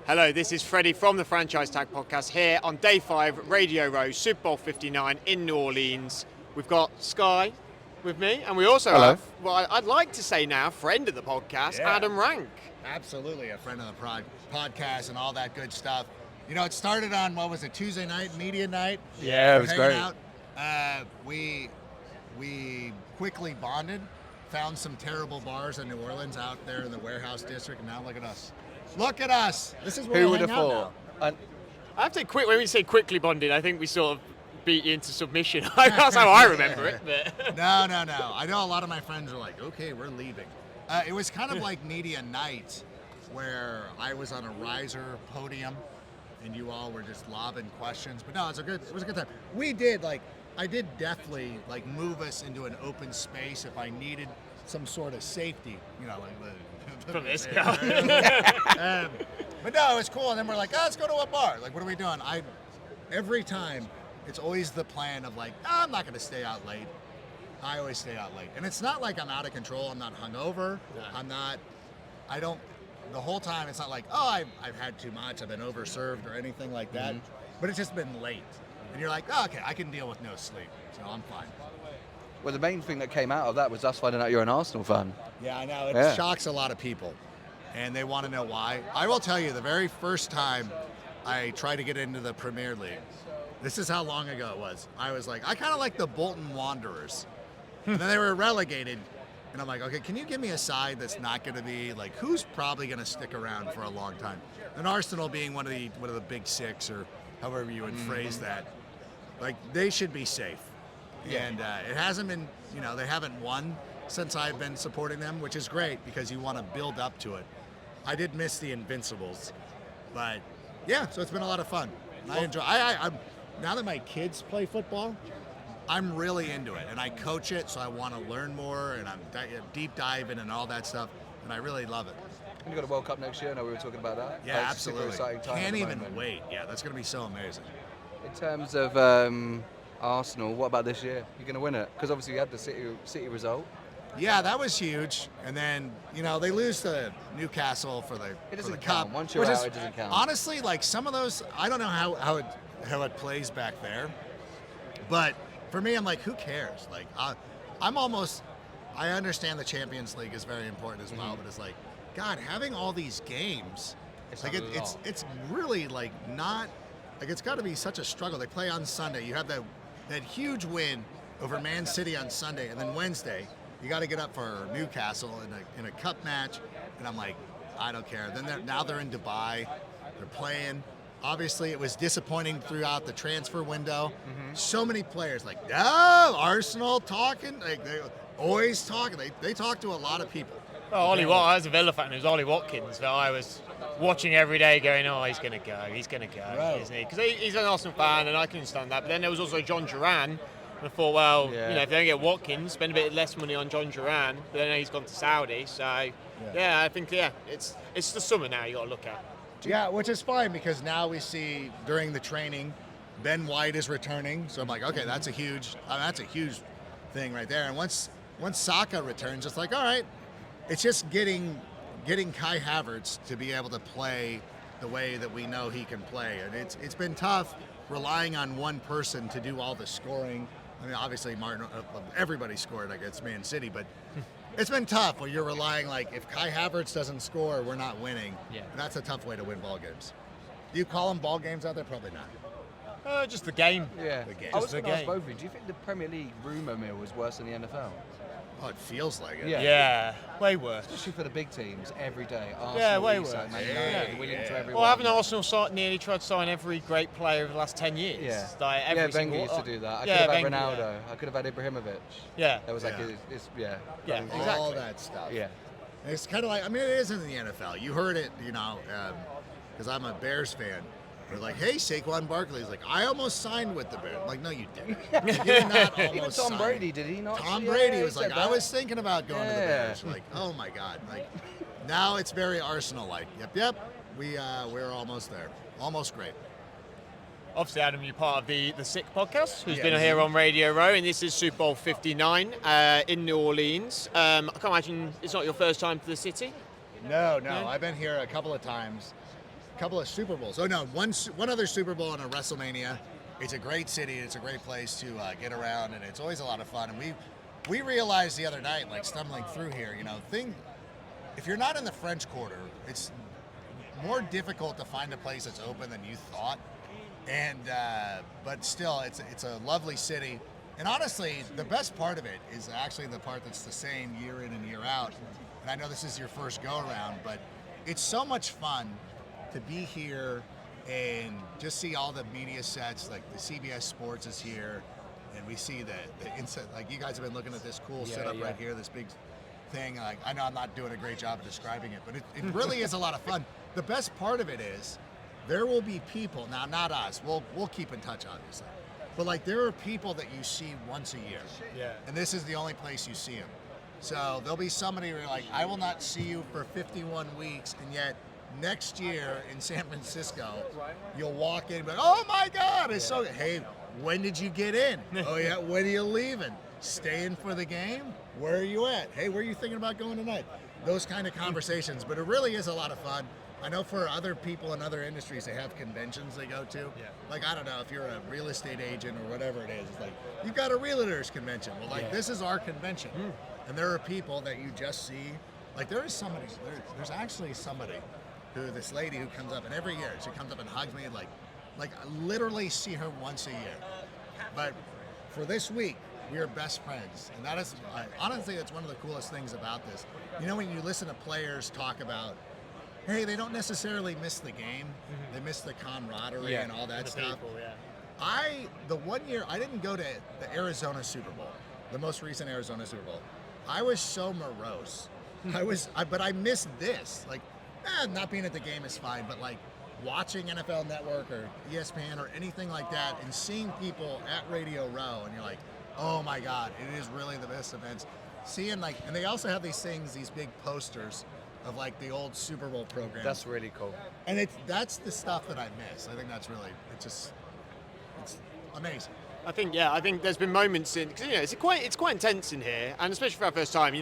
Hello, this is Freddie from the Franchise Tag Podcast here on Day 5, Radio Row, Super Bowl 59 in New Orleans. We've got Sky with me, and we also have, well, I'd like to say now, friend of the podcast, Adam Rank. Absolutely, a friend of the podcast and all that good stuff. You know, it started on, Tuesday night, media night? Yeah, it was great. Out. We quickly bonded, found some terrible bars in New Orleans out there in the warehouse district, and now look at us. Look at us. This is where Who we would hang have out thought? now. I have to say, when we say quickly bonded, I think we sort of beat you into submission. That's how I remember it. But. No. I know a lot of my friends are like, okay, we're leaving. It was kind of like media night, where I was on a riser podium, and you all were just lobbing questions. But no, it was a good time. I did definitely move us into an open space if I needed some sort of safety, From this guy. But no, it was cool. And then we're like, let's go to a bar. Like, what are we doing? Every time, it's always the plan of I'm not going to stay out late. I always stay out late. And it's not like I'm out of control. I'm not hungover. No. The whole time, it's not like, I've had too much. I've been overserved or anything like that. Mm-hmm. But it's just been late. And you're like, okay, I can deal with no sleep. So I'm fine. Well, the main thing that came out of that was us finding out you're an Arsenal fan. Yeah, I know. It shocks a lot of people, and they want to know why. I will tell you, the very first time I tried to get into the Premier League, this is how long ago it was. I was like, I kind of like the Bolton Wanderers. And then they were relegated, and I'm like, okay, can you give me a side that's not going to be, who's probably going to stick around for a long time? And Arsenal being one of the big six, or however you would phrase that, they should be safe. Yeah. And it hasn't been, they haven't won since I've been supporting them, which is great because you want to build up to it. I did miss the Invincibles, but yeah, so it's been a lot of fun. I enjoy. I'm now that my kids play football, I'm really into it, and I coach it, so I want to learn more, and I'm deep diving and all that stuff, and I really love it. And you got a World Cup next year. I know we were talking about that. Yeah, absolutely. Super exciting time. Can't even wait. Yeah, that's going to be so amazing. In terms of Arsenal, what about this year? You're going to win it? Because obviously you had the City result. Yeah, that was huge. And then, they lose to Newcastle for the Cup. Once you're out, it doesn't count. Honestly, some of those, I don't know how it plays back there. But for me, I'm like, who cares? I understand the Champions League is very important as well, but it's like, God, having all these games, it's really not, it's got to be such a struggle. They play on Sunday. You have that huge win over Man City on Sunday, and then Wednesday you got to get up for Newcastle in a cup match, and I'm like, I don't care. Then now they're in Dubai, they're playing. Obviously, it was disappointing throughout the transfer window. Mm-hmm. So many players Arsenal talking, they always talking. They talk to a lot of people. Well, I was a Villa fan. It was Ollie Watkins that I was watching every day going, he's going to go, right. Isn't he? Because he's an Arsenal fan, and I can understand that. But then there was also John Duran. And I thought, if they don't get Watkins, spend a bit less money on John Duran. But then he's gone to Saudi. So, I think, it's the summer now you got to look at. Yeah, which is fine because now we see during the training, Ben White is returning. So I'm like, okay, that's a huge thing right there. And once Saka returns, it's like, all right, it's just getting Kai Havertz to be able to play the way that we know he can play. And it's been tough relying on one person to do all the scoring. I mean, obviously, everybody scored against Man City, but it's been tough where you're relying, if Kai Havertz doesn't score, we're not winning. Yeah. And that's a tough way to win ball games. Do you call them ball games out there? Probably not. Just the game. Yeah. The game. I was going to ask both of you, do you think the Premier League rumour mill was worse than the NFL? Oh, it feels like it. Yeah, way worse. Especially for the big teams every day. Arsenal, yeah, way worse. Man United, Williams to everyone. Well, haven't Arsenal nearly tried to sign every great player over the last 10 years? Yeah. Wenger used to do that. I could have had Ronaldo. Yeah. I could have had Ibrahimovic. Yeah. That was exactly. All that stuff. Yeah. And it's kind of it is in the NFL. You heard it, because I'm a Bears fan. They're like, hey, Saquon Barkley's like, I almost signed with the Bears. I'm like, no, you didn't. You did not almost Even Tom Brady, did he not? Tom Brady was like, I was thinking about going to the Bears. Like, oh my God. Now it's very Arsenal-like. Yep. We're almost there. Almost great. Obviously, Adam, you're part of the Sick podcast, who's been here on Radio Row, and this is Super Bowl 59 in New Orleans. I can't imagine it's not your first time to the city. No. I've been here a couple of times. couple of Super Bowls. Oh no, one other Super Bowl and a WrestleMania. It's a great city. It's a great place to get around, and it's always a lot of fun. And we realized the other night, like stumbling through here, if you're not in the French Quarter, it's more difficult to find a place that's open than you thought. And but still, it's a lovely city. And honestly, the best part of it is actually the part that's the same year in and year out. And I know this is your first go around, but it's so much fun to be here and just see all the media sets. Like the CBS Sports is here, and we see the inside. Like you guys have been looking at this cool setup right here, this big thing. Like I know I'm not doing a great job of describing it, but it really is a lot of fun. The best part of it is there will be people. Now, not us. We'll keep in touch, obviously. But like there are people that you see once a year. Yeah. And this is the only place you see them. So there'll be somebody who are like, I will not see you for 51 weeks, and yet next year in San Francisco, you'll walk in and be like, oh my God, it's so good. Hey, when did you get in? Oh yeah, when are you leaving? Staying for the game? Where are you at? Hey, where are you thinking about going tonight? Those kind of conversations, but it really is a lot of fun. I know for other people in other industries, they have conventions they go to. Yeah. Like, I don't know, if you're a real estate agent or whatever it is, it's like, you've got a realtors convention. Well, like, this is our convention. And there are people that you just see. Like, there's actually somebody this lady who comes up, and every year she comes up and hugs me, like I literally see her once a year. But for this week, we are best friends. And that is, honestly, it's one of the coolest things about this. You know, when you listen to players talk about, hey, they don't necessarily miss the game. They miss the camaraderie and all that stuff. People, The one year, I didn't go to the Arizona Super Bowl, the most recent Arizona Super Bowl. I was so morose. But I missed this. Like, not being at the game is fine, but like watching NFL Network or ESPN or anything like that and seeing people at Radio Row, and you're like, oh my God, it is really the best events. Seeing like, and they also have these big posters of like the old Super Bowl program. That's really cool. And that's the stuff that I miss. I think that's really, it's amazing. I think there's been moments in, because it's quite intense in here, and especially for our first time,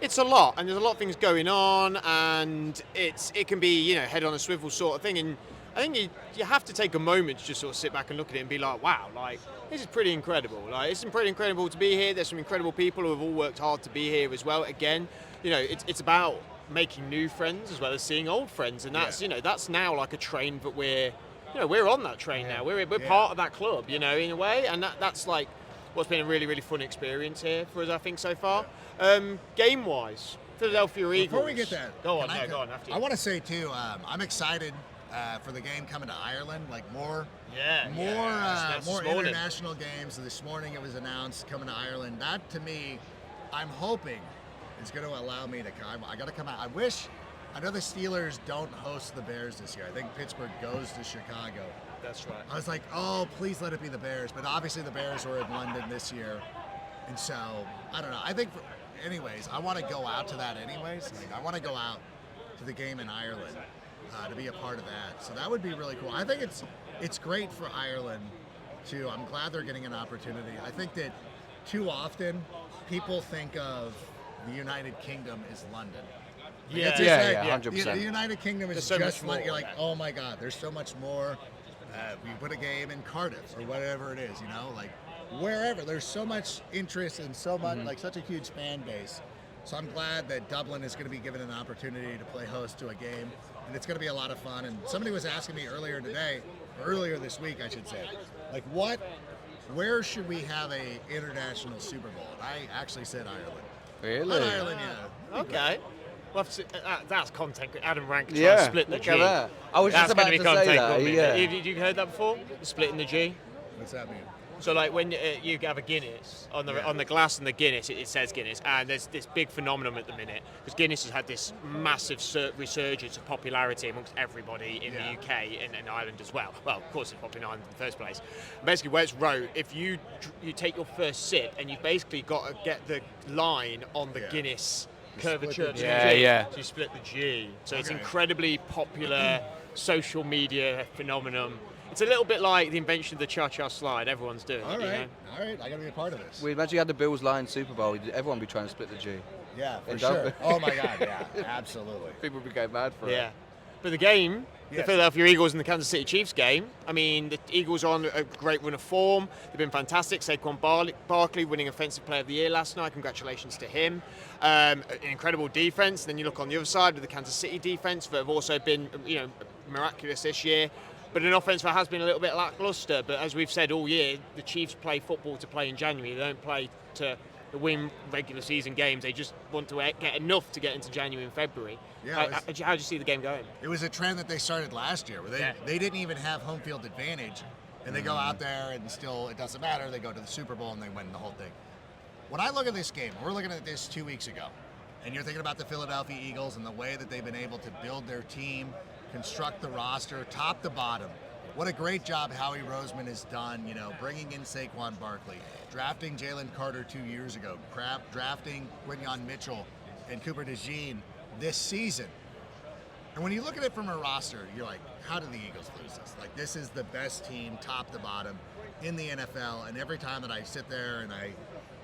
it's a lot, and there's a lot of things going on, and it can be head on a swivel sort of thing, and I think you have to take a moment to just sort of sit back and look at it and be like, wow, like this is pretty incredible. Like it's pretty incredible to be here. There's some incredible people who have all worked hard to be here as well. Again, it's about making new friends as well as seeing old friends, and that's now like a train that we're on that train now. We're part of that club, in a way, and that's like what's been a really, really fun experience here for us, I think, so far. Game wise, Philadelphia Eagles. Before we get that, go on after you. I want to say too, I'm excited for the game coming to Ireland. Like more international games. This morning it was announced coming to Ireland. That to me, I'm hoping is going to allow me to come. I got to come out. I know the Steelers don't host the Bears this year. I think Pittsburgh goes to Chicago. That's right. I was like, oh, please let it be the Bears. But obviously the Bears were in London this year. And so, I don't know. I think, anyways, I want to go out to that anyways. Like, I want to go out to the game in Ireland to be a part of that. So that would be really cool. I think it's great for Ireland, too. I'm glad they're getting an opportunity. I think that too often people think of the United Kingdom as London. Like, 100%. The United Kingdom is so just much more. You're like, oh my God, there's so much more. We put a game in Cardiff or whatever it is, like wherever. There's so much interest and so much, like such a huge fan base. So I'm glad that Dublin is going to be given an opportunity to play host to a game, and it's going to be a lot of fun. And somebody was asking me earlier this week, I should say, like where should we have a international Super Bowl? And I actually said Ireland. Really? Not Ireland, yeah. Okay. Well, that's content. Adam Rank trying Yeah, to split the look G. at that. I was just about to say that. Yeah. Have you heard that before? Splitting the G. What's that mean? So like when you have a Guinness on the glass and the Guinness, it says Guinness, and there's this big phenomenon at the minute because Guinness has had this massive resurgence of popularity amongst everybody in the UK and Ireland as well. Well, of course it's popular in Ireland in the first place. Basically, where it's wrote, if you take your first sip and you've basically got to get the line on the Guinness curvature to the G, so you split the G. So it's incredibly popular social media phenomenon. It's a little bit like the invention of the cha-cha slide. Everyone's doing it. All right, I got to be a part of this. We imagine you had the Bills Lions Super Bowl. Everyone would be trying to split the G. Yeah, for In sure. Dublin. Oh my God, yeah, absolutely. People would be going mad for it. Yeah. But the game the Philadelphia Eagles and the Kansas City Chiefs game. I mean, the Eagles are on a great run of form. They've been fantastic. Saquon Barkley winning Offensive Player of the Year last night. Congratulations to him. An incredible defense. And then you look on the other side with the Kansas City defense that have also been, miraculous this year. But an offense that has been a little bit lackluster. But as we've said all year, the Chiefs play football to play in January. They don't play to win regular season games. They just want to get enough to get into January and February. Yeah, how do you see the game going? It was a trend that they started last year, where they didn't even have home field advantage, and they go out there and still it doesn't matter. They go to the Super Bowl and they win the whole thing. When I look at this game, we're looking at this 2 weeks ago, and you're thinking about the Philadelphia Eagles and the way that they've been able to build their team, construct the roster, top to bottom. What a great job Howie Roseman has done, bringing in Saquon Barkley, drafting Jalen Carter 2 years ago, drafting Quinyon Mitchell and Cooper DeJean this season. And when you look at it from a roster, you're like, how did the Eagles lose this? Like, this is the best team, top to bottom, in the NFL. And every time that I sit there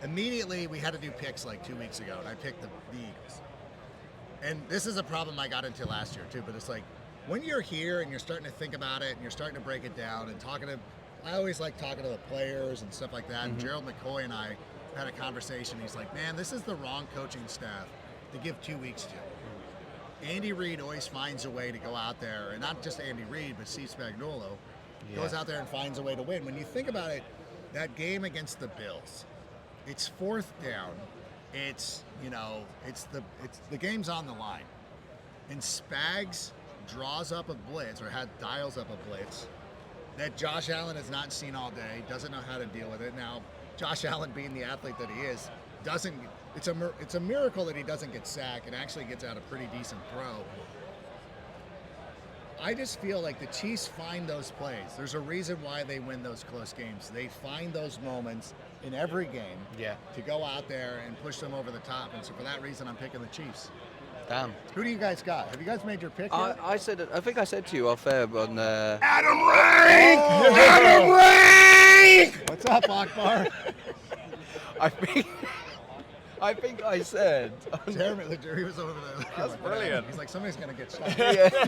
and we had to do picks like 2 weeks ago, and I picked the Eagles. And this is a problem I got into last year too, but it's like, when you're here and you're starting to think about it and you're starting to break it down and I always like talking to the players and stuff like that. And Gerald McCoy and I had a conversation. He's like, man, this is the wrong coaching staff to give 2 weeks to. Andy Reid always finds a way to go out there, and not just Andy Reid, but Steve Spagnuolo goes out there and finds a way to win. When you think about it, that game against the Bills, it's fourth down. It's the game's on the line, and Spags draws up a blitz, or dials up a blitz that Josh Allen has not seen all day, doesn't know how to deal with it. Now, Josh Allen, being the athlete that he is, it's a miracle that he doesn't get sacked and actually gets out a pretty decent throw. I just feel like the Chiefs find those plays. There's a reason why they win those close games. They find those moments in every game to go out there and push them over the top. And so for that reason, I'm picking the Chiefs. Damn. Who do you guys got? Have you guys made your pick yet? I think I said to you off air on. Adam Rank! Oh. Adam Rank! What's up, Akbar? I think I said. Jeremy, he was over there. That's brilliant. He's like, somebody's gonna get shot. Yeah.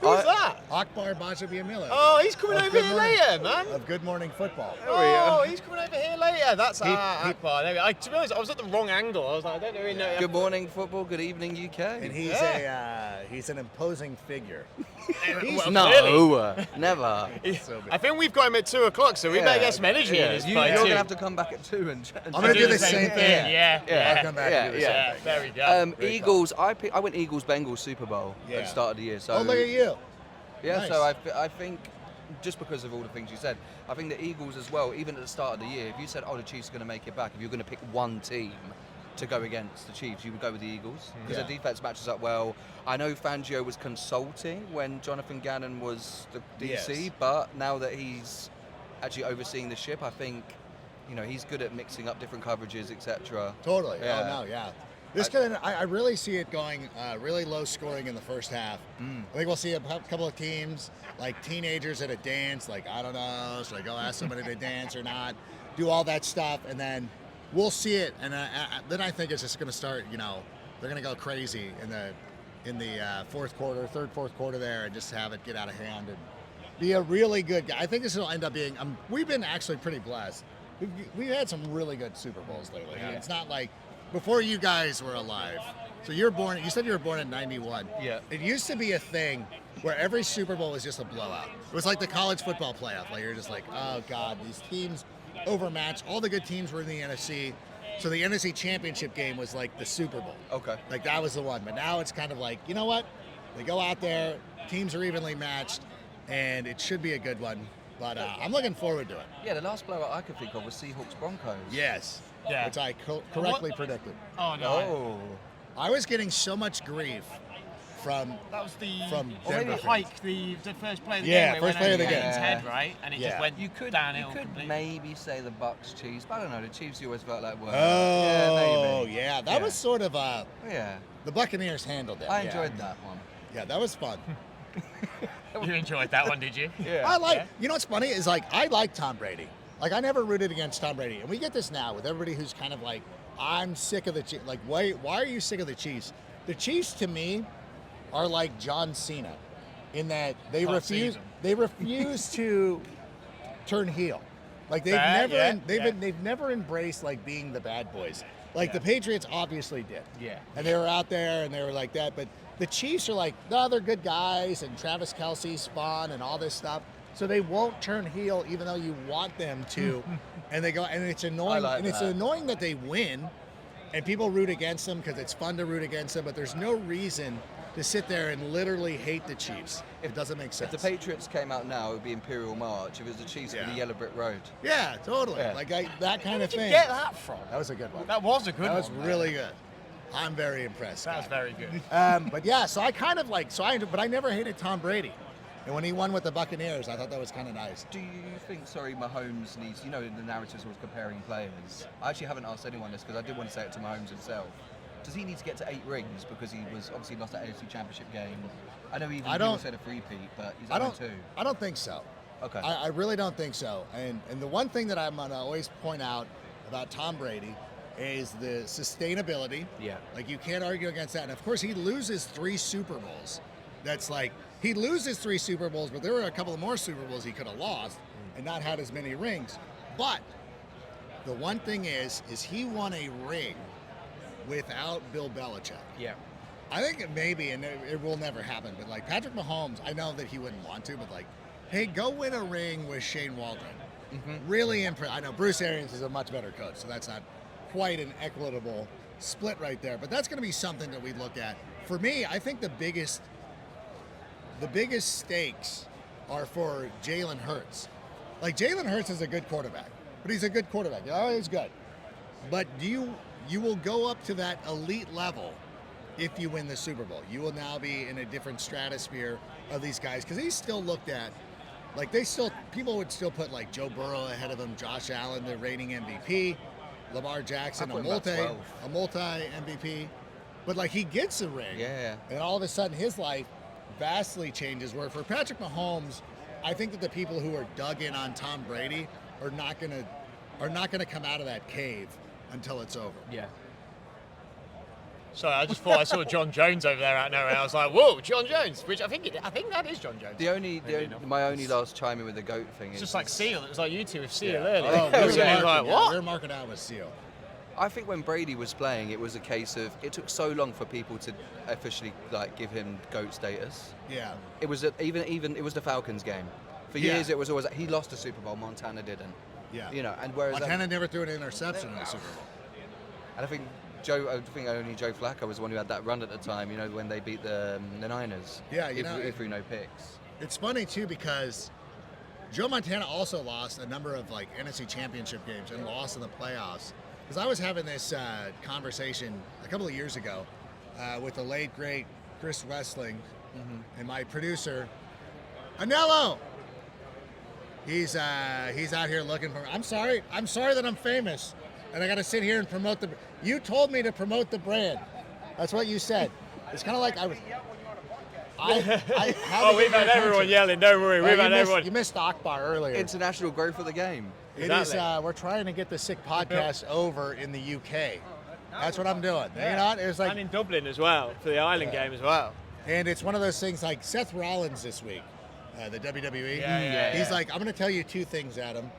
Who's that? Akbar Bajabiamila. Oh, he's coming over here later, man. Of Good Morning Football. Oh, he's coming over here later. That's Akbar. To be honest, I was at the wrong angle. I was like, I don't really know. Good morning, football. Good evening, UK. And he's an imposing figure. No, never. I think we've got him at 2 o'clock, so we better get some energy in his play. You're going to have to come back at 2 and I'm going to do the same thing. Yeah. I'll come back and do the same thing. There we go. Eagles, I went Eagles-Bengals Super Bowl at the start of the year. So, look at you. Yeah, Nice. so I think, just because of all the things you said, I think the Eagles as well, even at the start of the year, if you said, the Chiefs are going to make it back, if you're going to pick one team to go against the Chiefs, you would go with the Eagles, because the defense matches up well. I know Fangio was consulting when Jonathan Gannon was the DC, but now that he's actually overseeing the ship, I think, he's good at mixing up different coverages, etc. Totally. I really see it going really low scoring in the first half. I think we'll see a couple of teams, like teenagers at a dance, like, I don't know, should I go ask somebody to dance or not, do all that stuff, and then we'll see it. And then I think it's just going to start, they're going to go crazy in the fourth quarter there, and just have it get out of hand and be a really good guy. I think this will end up being, we've been actually pretty blessed. We've had some really good Super Bowls lately. Yeah. It's not like, before you guys were alive. So you said you were born in 91. Yeah. It used to be a thing where every Super Bowl was just a blowout. It was like the college football playoff. Like, you're just like, oh God, these teams overmatched. All the good teams were in the NFC. So the NFC championship game was like the Super Bowl. Okay. Like, that was the one. But now it's kind of like, you know what? They go out there, teams are evenly matched, and it should be a good one. But I'm looking forward to it. Yeah, the last blowout I could think of was Seahawks-Broncos. Yes. Yeah. Which I correctly predicted. Oh, no. Oh. I was getting so much grief from Denver Hike, the first play of the game. game. First play of the game. His head, right? And it just went downhill. You could completely. maybe say the Bucks Chiefs, but I don't know. The Chiefs you always felt like were. Oh, maybe. yeah. That was sort of Yeah. the Buccaneers handled it. I enjoyed that one. Yeah, that was fun. You enjoyed that one, did you? Yeah. You know what's funny is, like, I like Tom Brady. Like, I never rooted against Tom Brady. And we get this now with everybody who's kind of like, I'm sick of the Chiefs. Like, why are you sick of the Chiefs? The Chiefs, to me, are like John Cena. in that they Can't see refuse to turn heel. Like they've never embraced like being the bad boys. Like the Patriots obviously did. Yeah. And they were out there and they were like that, but the Chiefs are like, no, they're good guys, and Travis Kelce, Spawn, and all this stuff. So they won't turn heel even though you want them to. And they go, and it's annoying. It's annoying that they win, and people root against them because it's fun to root against them, but there's no reason to sit there and literally hate the Chiefs. It doesn't make sense. If the Patriots came out now, it would be Imperial March. If it was the Chiefs, it would be Yellow Brick Road. Yeah, totally. Yeah. Like that kind of thing. Where did you get that from? That was a good one. That was a good one. That was really good. I'm very impressed. That was very good. But yeah, so I kind of like, but I never hated Tom Brady. And when he won with the Buccaneers, I thought that was kind of nice. Do you think, Mahomes needs, the narratives was comparing players. I actually haven't asked anyone this because I did want to say it to Mahomes himself. Does he need to get to 8 rings because he was obviously lost that AFC Championship game? I know even people said a three-peat, but he's at 2. I don't think so. Okay. I really don't think so. And the one thing that I'm going to always point out about Tom Brady is the sustainability. Yeah. Like, you can't argue against that. And, of course, he loses 3 Super Bowls. That's like, he loses 3 Super Bowls, but there were a couple of more Super Bowls he could have lost and not had as many rings. But the one thing is he won a ring without Bill Belichick. Yeah. I think it maybe, and it will never happen, but like Patrick Mahomes, I know that he wouldn't want to, but like, hey, go win a ring with Shane Waldron. Mm-hmm. Really impressive. I know Bruce Arians is a much better coach, so that's not quite an equitable split right there, but that's going to be something that we look at. For me, I think the biggest stakes are for Jalen Hurts. Like, Jalen Hurts is a good quarterback, but he's a good quarterback. Oh, he's good. But you will go up to that elite level if you win the Super Bowl. You will now be in a different stratosphere of these guys, because he's still looked at, like, people would still put like Joe Burrow ahead of him, Josh Allen, the reigning MVP, Lamar Jackson, a multi MVP. But like, he gets a ring, and all of a sudden his life vastly changes. Where for Patrick Mahomes, I think that the people who are dug in on Tom Brady are not gonna come out of that cave until it's over. Yeah. Sorry, I just thought I saw John Jones over there out of nowhere. I was like, "Whoa, John Jones!" Which I think that is John Jones. My only last chime in with the GOAT thing it's is just like Seal. It was like you two with Seal earlier. Oh, What? We're marking out with Seal. I think when Brady was playing, it was a case of it took so long for people to officially like give him GOAT status. Yeah. It was even it was the Falcons game. For years, it was always he lost a Super Bowl, Montana didn't. Yeah. And whereas Montana never threw an interception in the Super Bowl. And I think only Joe Flacco was the one who had that run at the time. When they beat the Niners. Yeah, he threw no picks. It's funny too because Joe Montana also lost a number of like NFC Championship games and lost in the playoffs. Because I was having this conversation a couple of years ago with the late great Chris Wessling and my producer, Anello. He's out here looking for. I'm sorry that I'm famous, and I got to sit here and promote the. You told me to promote the brand. That's what you said. It's kind of like I was. We've had everyone yelling. Don't worry, we've had everyone. You missed Akbar earlier. International growth of the game. Exactly. It is. We're trying to get the Sick podcast over in the UK. That's what I'm doing. Yeah. It was like, and in Dublin as well for the Ireland game as well. And it's one of those things like Seth Rollins this week, the WWE. He's like, I'm going to tell you 2 things, Adam.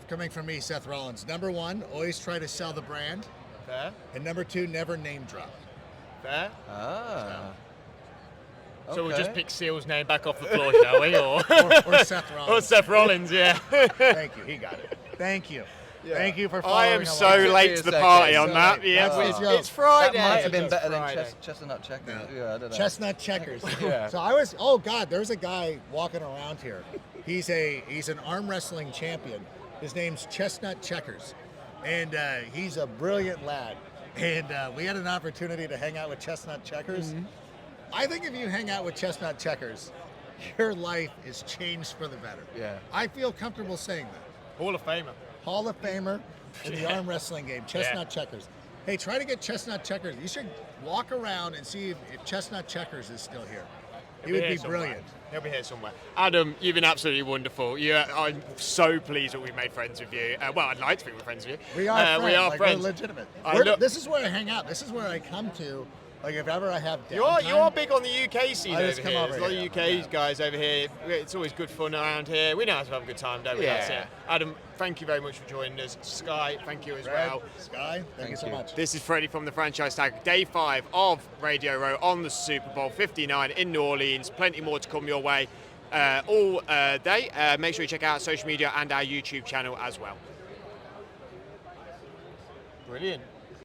Coming from me, Seth Rollins. Number 1, always try to sell the brand. Fair. And number 2, never name drop. Fair. Okay. So we'll just pick Seal's name back off the floor, shall we? Or Seth Rollins. Or Seth Rollins, yeah. Thank you. He got it. Thank you. Yeah. Thank you for following I am so late to the party on that. Yeah, it's Friday. That might have been better than Chestnut Checkers. Yeah, I don't know. Chestnut Checkers. Yeah. So there's a guy walking around here. He's an arm wrestling champion. His name's Chestnut Checkers. And he's a brilliant lad. And we had an opportunity to hang out with Chestnut Checkers. Mm-hmm. I think if you hang out with Chestnut Checkers, your life is changed for the better. Yeah. I feel comfortable saying that. Hall of Famer. Hall of Famer in the arm wrestling game, Chestnut Checkers. Hey, try to get Chestnut Checkers. You should walk around and see if Chestnut Checkers is still here. He would be brilliant. He'll be here somewhere. Adam, you've been absolutely wonderful. I'm so pleased that we've made friends with you. Well, I'd like to think we're friends with you. We are friends. We are friends. We're legitimate. This is where I hang out. This is where I come to Like if ever I have You are downtime, big on the UK scene I over just come here. over There's a lot here. of UK guys over here. It's always good fun around here. We know how to have a good time, don't we? Yeah. That's it. Adam, thank you very much for joining us. Sky, thank you as well. Sky, thank you so much. This is Freddie from the Franchise Tag, day 5 of Radio Row on the Super Bowl 59 in New Orleans. Plenty more to come your way all day. Make sure you check out social media and our YouTube channel as well. Brilliant.